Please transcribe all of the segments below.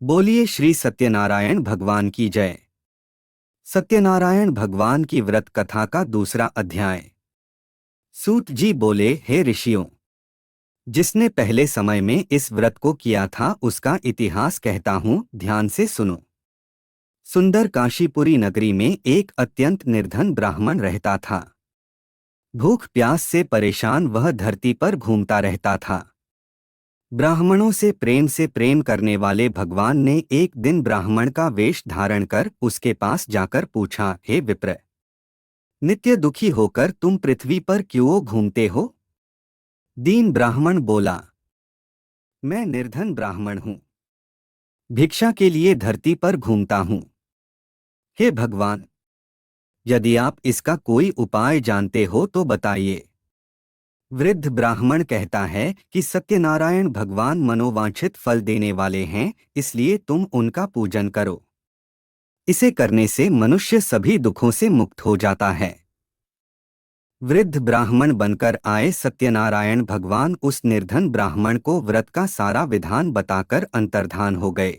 बोलिए श्री सत्यनारायण भगवान की जय। सत्यनारायण भगवान की व्रत कथा का दूसरा अध्याय। सूत जी बोले, हे ऋषियों, जिसने पहले समय में इस व्रत को किया था उसका इतिहास कहता हूँ, ध्यान से सुनो। सुंदर काशीपुरी नगरी में एक अत्यंत निर्धन ब्राह्मण रहता था। भूख प्यास से परेशान वह धरती पर घूमता रहता था। ब्राह्मणों से प्रेम करने वाले भगवान ने एक दिन ब्राह्मण का वेश धारण कर उसके पास जाकर पूछा, हे विप्र, नित्य दुखी होकर तुम पृथ्वी पर क्यों घूमते हो? दीन ब्राह्मण बोला, मैं निर्धन ब्राह्मण हूँ, भिक्षा के लिए धरती पर घूमता हूँ। हे भगवान, यदि आप इसका कोई उपाय जानते हो तो बताइए। वृद्ध ब्राह्मण कहता है कि सत्यनारायण भगवान मनोवांछित फल देने वाले हैं, इसलिए तुम उनका पूजन करो। इसे करने से मनुष्य सभी दुखों से मुक्त हो जाता है। वृद्ध ब्राह्मण बनकर आए सत्यनारायण भगवान उस निर्धन ब्राह्मण को व्रत का सारा विधान बताकर अंतर्धान हो गए।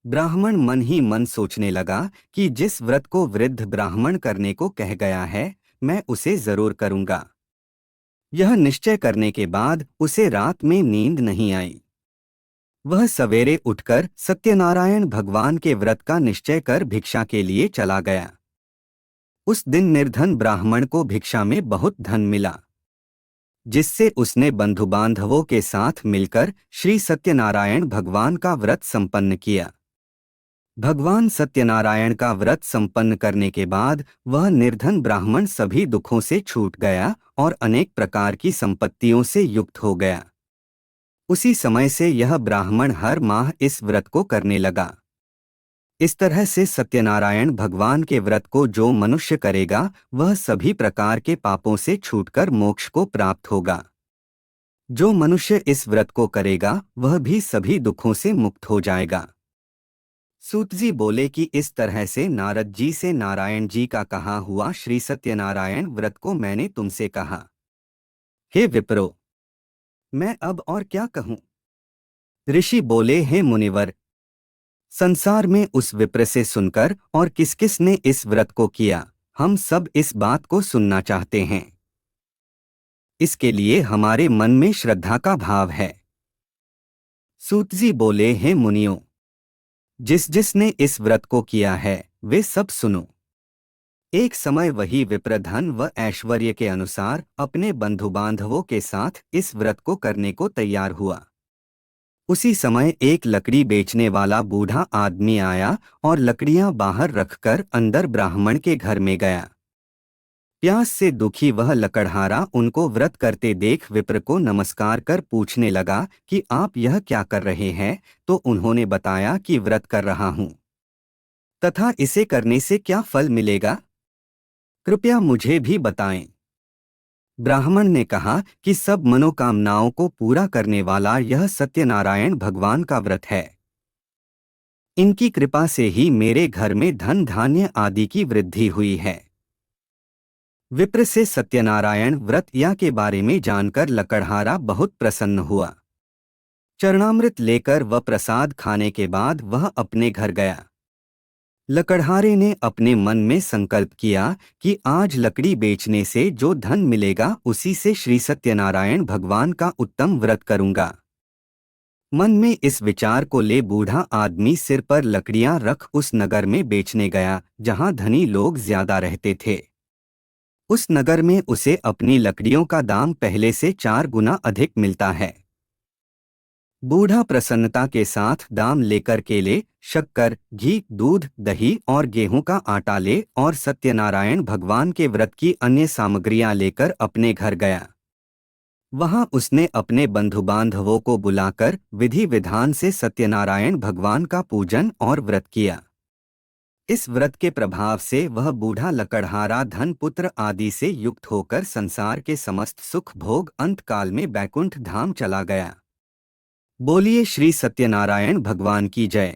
ब्राह्मण मन ही मन सोचने लगा कि जिस व्रत को वृद्ध ब्राह्मण करने को कह गया है, मैं उसे जरूर करूंगा। यह निश्चय करने के बाद उसे रात में नींद नहीं आई। वह सवेरे उठकर सत्यनारायण भगवान के व्रत का निश्चय कर भिक्षा के लिए चला गया। उस दिन निर्धन ब्राह्मण को भिक्षा में बहुत धन मिला, जिससे उसने बंधु बांधवों के साथ मिलकर श्री सत्यनारायण भगवान का व्रत संपन्न किया। भगवान सत्यनारायण का व्रत संपन्न करने के बाद वह निर्धन ब्राह्मण सभी दुखों से छूट गया और अनेक प्रकार की संपत्तियों से युक्त हो गया। उसी समय से यह ब्राह्मण हर माह इस व्रत को करने लगा। इस तरह से सत्यनारायण भगवान के व्रत को जो मनुष्य करेगा वह सभी प्रकार के पापों से छूटकर मोक्ष को प्राप्त होगा। जो मनुष्य इस व्रत को करेगा वह भी सभी दुखों से मुक्त हो जाएगा। सूत जी बोले कि इस तरह से नारद जी से नारायण जी का कहा हुआ श्री सत्यनारायण व्रत को मैंने तुमसे कहा। हे विप्रो, मैं अब और क्या कहूँ? ऋषि बोले, हे मुनिवर, संसार में उस विप्र से सुनकर और किस किस ने इस व्रत को किया, हम सब इस बात को सुनना चाहते हैं। इसके लिए हमारे मन में श्रद्धा का भाव है। सूत जी बोले, हे मुनियों, जिस जिसने इस व्रत को किया है वे सब सुनो। एक समय वही विप्र धन व ऐश्वर्य के अनुसार अपने बंधु बांधवों के साथ इस व्रत को करने को तैयार हुआ। उसी समय एक लकड़ी बेचने वाला बूढ़ा आदमी आया और लकड़ियां बाहर रखकर अंदर ब्राह्मण के घर में गया। प्यास से दुखी वह लकड़हारा उनको व्रत करते देख विप्र को नमस्कार कर पूछने लगा कि आप यह क्या कर रहे हैं? तो उन्होंने बताया कि व्रत कर रहा हूँ, तथा इसे करने से क्या फल मिलेगा, कृपया मुझे भी बताएं। ब्राह्मण ने कहा कि सब मनोकामनाओं को पूरा करने वाला यह सत्यनारायण भगवान का व्रत है। इनकी कृपा से ही मेरे घर में धन धान्य आदि की वृद्धि हुई है। विप्र से सत्यनारायण व्रत या के बारे में जानकर लकड़हारा बहुत प्रसन्न हुआ। चरणामृत लेकर व प्रसाद खाने के बाद वह अपने घर गया। लकड़हारे ने अपने मन में संकल्प किया कि आज लकड़ी बेचने से जो धन मिलेगा उसी से श्री सत्यनारायण भगवान का उत्तम व्रत करूंगा। मन में इस विचार को ले बूढ़ा आदमी सिर पर लकड़ियां रख उस नगर में बेचने गया जहां धनी लोग ज्यादा रहते थे। उस नगर में उसे अपनी लकड़ियों का दाम पहले से 4 गुना अधिक मिलता है। बूढ़ा प्रसन्नता के साथ दाम लेकर केले, शक्कर, घी, दूध, दही और गेहूं का आटा ले और सत्यनारायण भगवान के व्रत की अन्य सामग्रियां लेकर अपने घर गया। वहां उसने अपने बंधु बांधवों को बुलाकर विधि विधान से सत्यनारायण भगवान का पूजन और व्रत किया। इस व्रत के प्रभाव से वह बूढ़ा लकड़हारा धन पुत्र आदि से युक्त होकर संसार के समस्त सुख भोग अंत काल में बैकुंठ धाम चला गया। बोलिए श्री सत्यनारायण भगवान की जय।